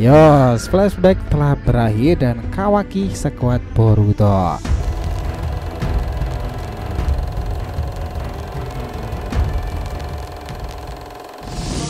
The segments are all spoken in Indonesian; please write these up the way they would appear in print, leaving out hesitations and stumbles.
Yos, flashback telah berakhir dan Kawaki sekuat Boruto.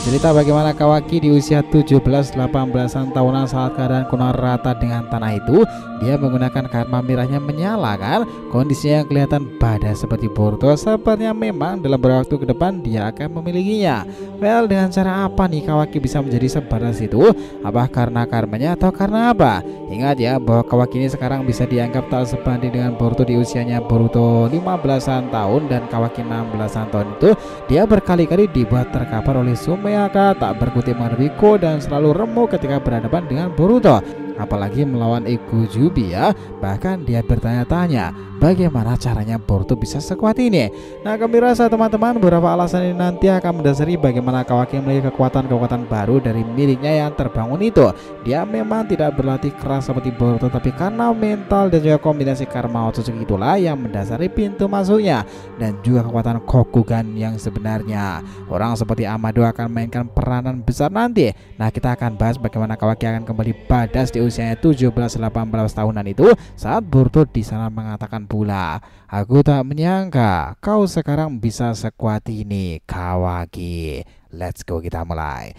Cerita bagaimana Kawaki di usia 17-18an tahunan saat keadaan kuno rata dengan tanah itu, dia menggunakan karma mirahnya menyala kan. Kondisinya yang kelihatan badas seperti Boruto, sepertinya memang dalam beberapa waktu ke depan dia akan memilikinya. Well, dengan cara apa nih Kawaki bisa menjadi sebadas itu? Apa karena karmanya atau karena apa? Ingat ya bahwa Kawaki ini sekarang bisa dianggap tak sebanding dengan Boruto di usianya. Boruto 15-an tahun dan Kawaki 16-an tahun itu dia berkali-kali dibuat terkapar oleh Sumeyaka, tak berkutik Maruiko, dan selalu remuk ketika berhadapan dengan Boruto. Apalagi melawan Ikujubi ya. Bahkan dia bertanya-tanya bagaimana caranya Boruto bisa sekuat ini. Nah, kami rasa teman-teman beberapa alasan ini nanti akan mendasari bagaimana Kawaki memiliki kekuatan-kekuatan baru dari miliknya yang terbangun itu. Dia memang tidak berlatih keras seperti Boruto, tapi karena mental dan juga kombinasi karma Otsutsuki itulah yang mendasari pintu masuknya, dan juga kekuatan Kokugan yang sebenarnya. Orang seperti Amado akan mainkan peranan besar nanti. Nah, kita akan bahas bagaimana Kawaki akan kembali badas di usianya 17-18 tahunan itu saat Boruto di sana mengatakan pula, "Aku tak menyangka kau sekarang bisa sekuat ini, Kawaki." Let's go, kita mulai.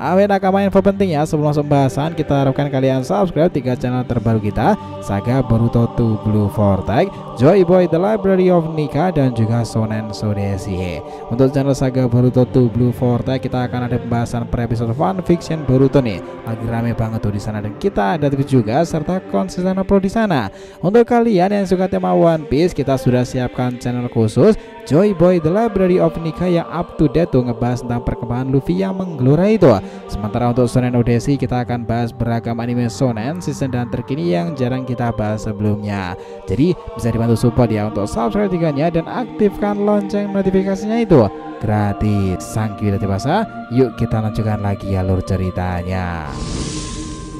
Amin, nakama info penting ya. Sebelum masuk pembahasan, kita harapkan kalian subscribe 3 channel terbaru kita, Saga Boruto 2 Blue Vortex, Joy Boy The Library of Nika, dan juga Shonen Sodeshi. Untuk channel Saga Boruto 2 Blue Vortex, kita akan ada pembahasan per episode fanfiction Boruto nih. Lagi rame banget tuh di sana, dan kita ada tweet juga serta konsisten upload di sana. Untuk kalian yang suka tema One Piece, kita sudah siapkan channel khusus Joy Boy The Library of Nika yang up to date tuh, ngebahas tentang perkembangan Luffy yang menggelora itu. Sementara untuk Shonen Odeshi, kita akan bahas beragam anime shonen season dan terkini yang jarang kita bahas sebelumnya. Jadi bisa dibantu support ya untuk subscribe tiganya dan aktifkan lonceng notifikasinya itu gratis. Thank you. Yuk kita lanjutkan lagi alur ceritanya.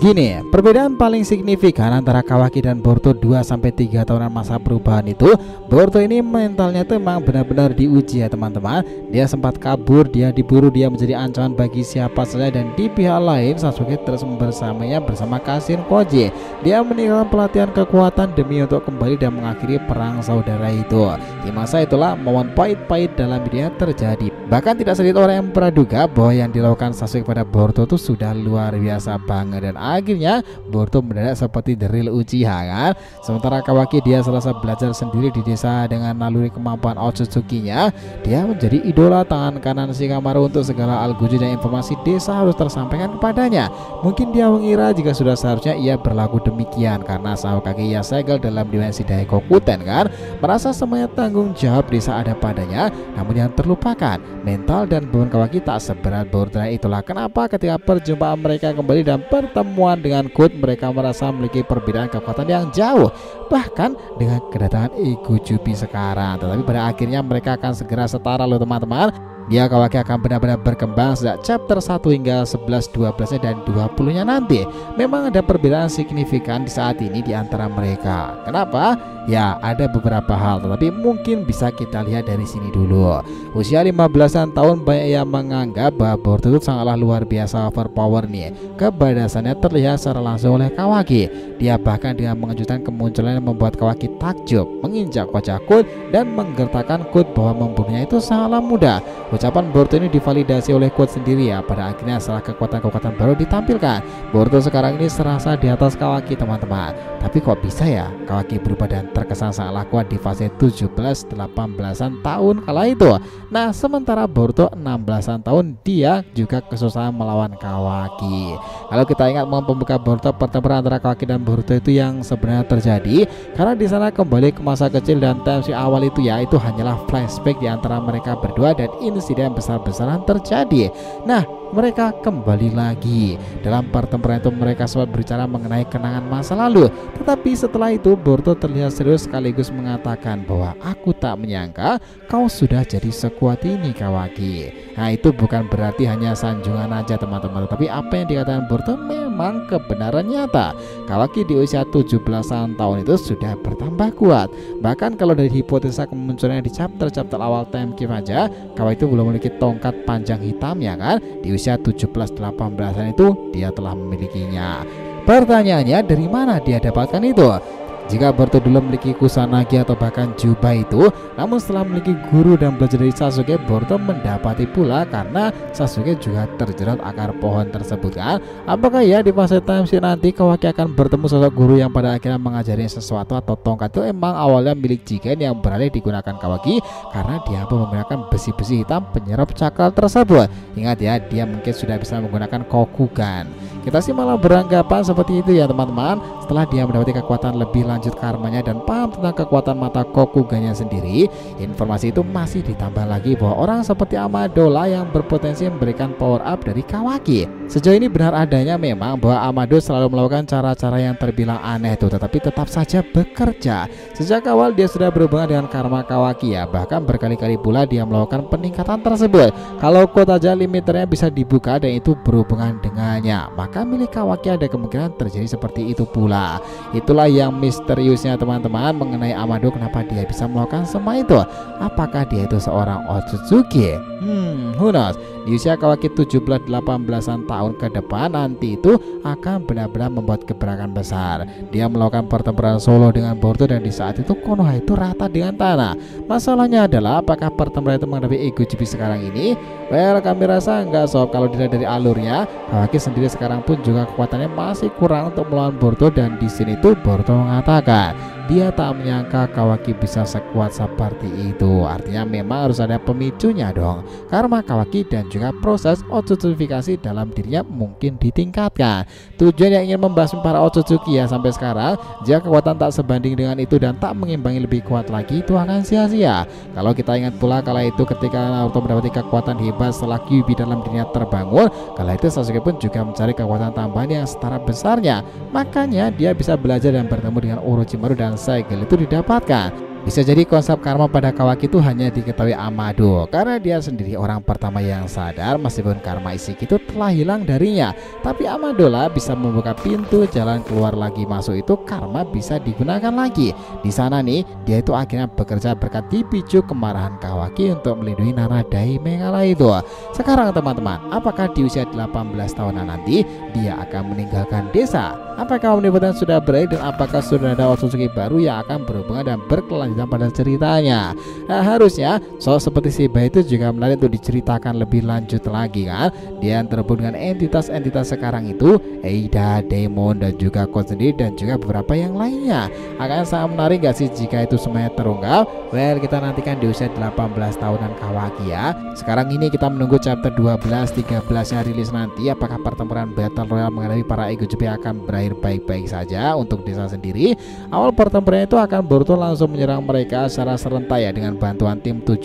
Gini, perbedaan paling signifikan antara Kawaki dan Boruto 2-3 tahunan masa perubahan itu, Boruto ini mentalnya tuh memang benar-benar diuji ya teman-teman. Dia sempat kabur, dia diburu, dia menjadi ancaman bagi siapa saja, dan di pihak lain Sasuke terus bersamanya bersama Kashin Koji. Dia meninggalkan pelatihan kekuatan demi untuk kembali dan mengakhiri perang saudara itu. Di masa itulah momen pahit-pahit dalam hidupnya terjadi. Bahkan tidak sedikit orang yang praduga bahwa yang dilakukan Sasuke pada Boruto itu sudah luar biasa banget, dan akhirnya Boruto mendadak seperti the real Uchiha kan. Sementara Kawaki dia selesai belajar sendiri di desa dengan naluri kemampuan Otsutsuki-nya. Dia menjadi idola tangan kanan Shikamaru untuk segala alguju dan informasi desa harus tersampaikan kepadanya. Mungkin dia mengira jika sudah seharusnya ia berlaku demikian karena Hokage Yasuke dalam dimensi Daikokuten kan, merasa semuanya tanggung jawab desa ada padanya. Namun yang terlupakan, mental dan beban Kawaki tak seberat Boruto. Itulah kenapa ketika perjumpaan mereka kembali dan pertemuan dengan Kut, mereka merasa memiliki perbedaan kekuatan yang jauh, bahkan dengan kedatangan Ikujubi sekarang. Tetapi pada akhirnya mereka akan segera setara loh teman-teman. Dia Kawaki akan benar-benar berkembang sejak chapter 1 hingga 11, 12 dan 20-nya nanti. Memang ada perbedaan signifikan di saat ini di antara mereka. Kenapa? Ya ada beberapa hal, tetapi mungkin bisa kita lihat dari sini dulu. Usia 15-an tahun, banyak yang menganggap bahwa Boruto itu sangatlah luar biasa overpower nih. Kebadasannya terlihat secara langsung oleh Kawaki. Dia bahkan dengan mengejutkan kemunculan yang membuat Kawaki takjub, menginjak wajah Kut dan menggertakkan Kut bahwa membunuhnya itu sangatlah mudah. Ucapan Boruto ini divalidasi oleh Kut sendiri ya. Pada akhirnya setelah kekuatan-kekuatan baru ditampilkan, Boruto sekarang ini serasa di atas Kawaki teman-teman. Tapi kok bisa ya Kawaki berubah dan terkesan sangatlah kuat di fase 17-18an tahun kala itu. Nah, sementara Boruto 16an tahun, dia juga kesusahan melawan Kawaki. Kalau kita ingat momen pembuka Boruto, pertempuran antara Kawaki dan Boruto itu yang sebenarnya terjadi karena di sana kembali ke masa kecil dan tensi awal itu ya, itu hanyalah flashback di antara mereka berdua dan insiden besar-besaran terjadi. Nah, mereka kembali lagi. Dalam pertempuran itu mereka sempat berbicara mengenai kenangan masa lalu. Tetapi setelah itu Boruto terlihat serius sekaligus mengatakan bahwa aku tak menyangka kau sudah jadi sekuat ini Kawaki. Nah itu bukan berarti hanya sanjungan aja teman-teman, tapi apa yang dikatakan Boruto memang kebenaran nyata. Kawaki di usia 17-an tahun itu sudah bertambah kuat. Bahkan kalau dari hipotesa kemunculannya di chapter awal Time Skip aja, Kawaki itu belum memiliki tongkat panjang hitam ya kan. Di usia 17-18an itu dia telah memilikinya. Pertanyaannya, dari mana dia dapatkan itu? Jika Boruto dulu memiliki kusanagi atau bahkan jubah itu, namun setelah memiliki guru dan belajar dari Sasuke, Boruto mendapati pula karena Sasuke juga terjerat akar pohon tersebut kan. Apakah ya di fase time skip nanti Kawaki akan bertemu sosok guru yang pada akhirnya mengajari sesuatu, atau tongkat itu emang awalnya milik Jigen yang beralih digunakan Kawaki karena dia menggunakan besi-besi hitam penyerap cakral tersebut. Ingat ya, dia mungkin sudah bisa menggunakan Kokugan. Kita sih malah beranggapan seperti itu ya teman-teman. Setelah dia mendapati kekuatan lebih lanjut karmanya dan paham tentang kekuatan mata Kokugannya sendiri, informasi itu masih ditambah lagi bahwa orang seperti Amado lah yang berpotensi memberikan power up dari Kawaki. Sejauh ini benar adanya memang bahwa Amado selalu melakukan cara-cara yang terbilang aneh itu, tetapi tetap saja bekerja. Sejak awal dia sudah berhubungan dengan karma Kawaki ya, bahkan berkali-kali pula dia melakukan peningkatan tersebut. Kalau quote aja limiternya bisa dibuka dan itu berhubungan dengannya, maka milik Kawaki ada kemungkinan terjadi seperti itu pula. Itulah yang misteriusnya teman-teman mengenai Amado, kenapa dia bisa melakukan semua itu. Apakah dia itu seorang Otsutsuki? Who knows. Di usia Kawaki 17-18an tahun ke depan nanti itu akan benar-benar membuat gebrakan besar. Dia melakukan pertempuran solo dengan Boruto dan di saat itu Konoha itu rata dengan tanah. Masalahnya adalah apakah pertempuran itu menghadapi Ego Jibi sekarang ini? Well, kami rasa enggak sob. Kalau dilihat dari alurnya, Kawaki sendiri sekarang pun juga kekuatannya masih kurang untuk melawan Boruto, dan di sini tuh Boruto mengatakan dia tak menyangka Kawaki bisa sekuat seperti itu. Artinya memang harus ada pemicunya dong. Karma Kawaki dan juga proses Otsutsukifikasi dalam dirinya mungkin ditingkatkan. Tujuan yang ingin membasmi para Otsutsuki ya sampai sekarang, jika kekuatan tak sebanding dengan itu dan tak mengimbangi lebih kuat lagi, itu akan sia-sia. Kalau kita ingat pula kala itu ketika Naruto mendapati kekuatan hebat setelah Kyuubi dalam dirinya terbangun, kala itu Sasuke pun juga mencari kekuatan tambahan yang setara besarnya. Makanya dia bisa belajar dan bertemu dengan Orochimaru dan Segel itu didapatkan. Bisa jadi konsep karma pada Kawaki itu hanya diketahui Amado karena dia sendiri orang pertama yang sadar meskipun karma Isshiki itu telah hilang darinya. Tapi Amado lah bisa membuka pintu jalan keluar lagi masuk itu, karma bisa digunakan lagi. Di sana nih dia itu akhirnya bekerja berkat dipicu kemarahan Kawaki untuk melindungi Naradai Megala itu. Sekarang teman-teman, apakah di usia 18 tahunan nanti dia akan meninggalkan desa? Apakah Omnipotent sudah berakhir dan apakah sudah ada Otsutsuki baru yang akan berhubungan dan berkelanjutan pada ceritanya? Nah, harusnya soal seperti Shiba itu juga menarik untuk diceritakan lebih lanjut lagi kan. Dia terhubung dengan entitas-entitas sekarang itu, Eida, Daemon dan juga Code sendiri dan juga beberapa yang lainnya. Akan sangat menarik gak sih jika itu semuanya terungkap? Well, kita nantikan di usia 18 tahunan Kawaki ya. Sekarang ini kita menunggu chapter 12-13 yang rilis nanti. Apakah pertempuran Battle Royale menghadapi para Ego Jibi akan berakhir baik-baik saja untuk desa sendiri? Awal pertempuran itu akan Boruto langsung menyerang mereka secara serentak ya dengan bantuan tim 7,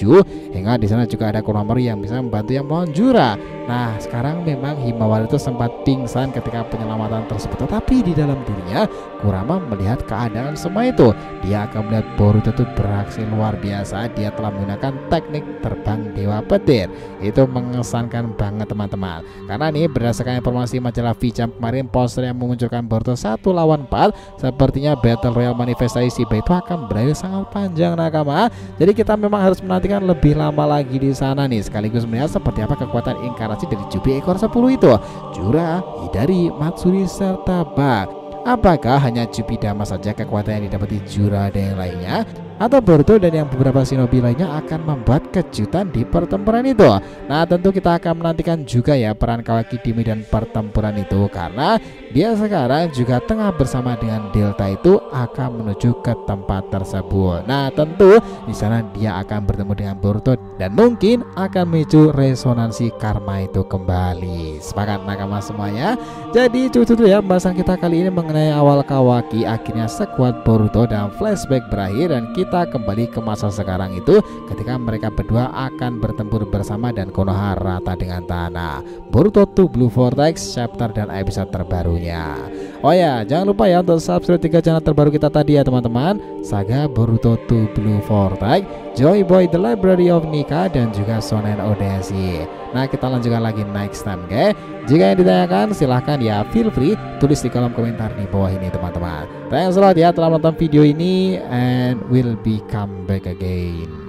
hingga di sana juga ada Konohamaru yang bisa membantu yang melawan Jura. Nah, sekarang memang Himawari itu sempat pingsan ketika penyelamatan tersebut, tetapi di dalam dirinya Kurama melihat keadaan semua itu. Dia akan melihat Boruto itu beraksi luar biasa. Dia telah menggunakan teknik terbang Dewa Petir. Itu mengesankan banget teman-teman. Karena nih berdasarkan informasi majalah V-Jump kemarin, poster yang memunculkan Boruto 1 lawan 4, sepertinya Battle Royale manifestasi Shiba itu akan berakhir sangat panjang nakama. Jadi kita memang harus menantikan lebih lama lagi di sana nih, sekaligus melihat seperti apa kekuatan inkarnasi dari Jubi ekor 10 itu, Jura, Hidari, Matsuri serta Bak. Apakah hanya Jubi Dama saja kekuatan yang didapati Jura dan yang lainnya, atau Boruto dan yang beberapa shinobi lainnya akan membuat kejutan di pertempuran itu? Nah, tentu kita akan menantikan juga ya peran Kawaki di medan pertempuran itu, karena dia sekarang juga tengah bersama dengan Delta itu akan menuju ke tempat tersebut. Nah, tentu di sana dia akan bertemu dengan Boruto dan mungkin akan memicu resonansi karma itu kembali. Sepakat nakama semuanya? Jadi cukup ya pembahasan kita kali ini mengenai awal Kawaki akhirnya sekuat Boruto dan flashback berakhir, dan kita kita kembali ke masa sekarang itu ketika mereka berdua akan bertempur bersama dan Konoha rata dengan tanah. Boruto 2 Blue Vortex chapter dan episode terbarunya. Oh ya, jangan lupa ya untuk subscribe 3 channel terbaru kita tadi ya teman-teman. Saga Boruto 2 Blue Vortex, Joy Boy The Library of Nika, dan juga Shonen Odyssey. Nah, kita lanjutkan lagi next time, oke? Jika yang ditanyakan silahkan ya feel free tulis di kolom komentar di bawah ini teman-teman. Thanks a lot ya telah menonton video ini, and we'll be come back again.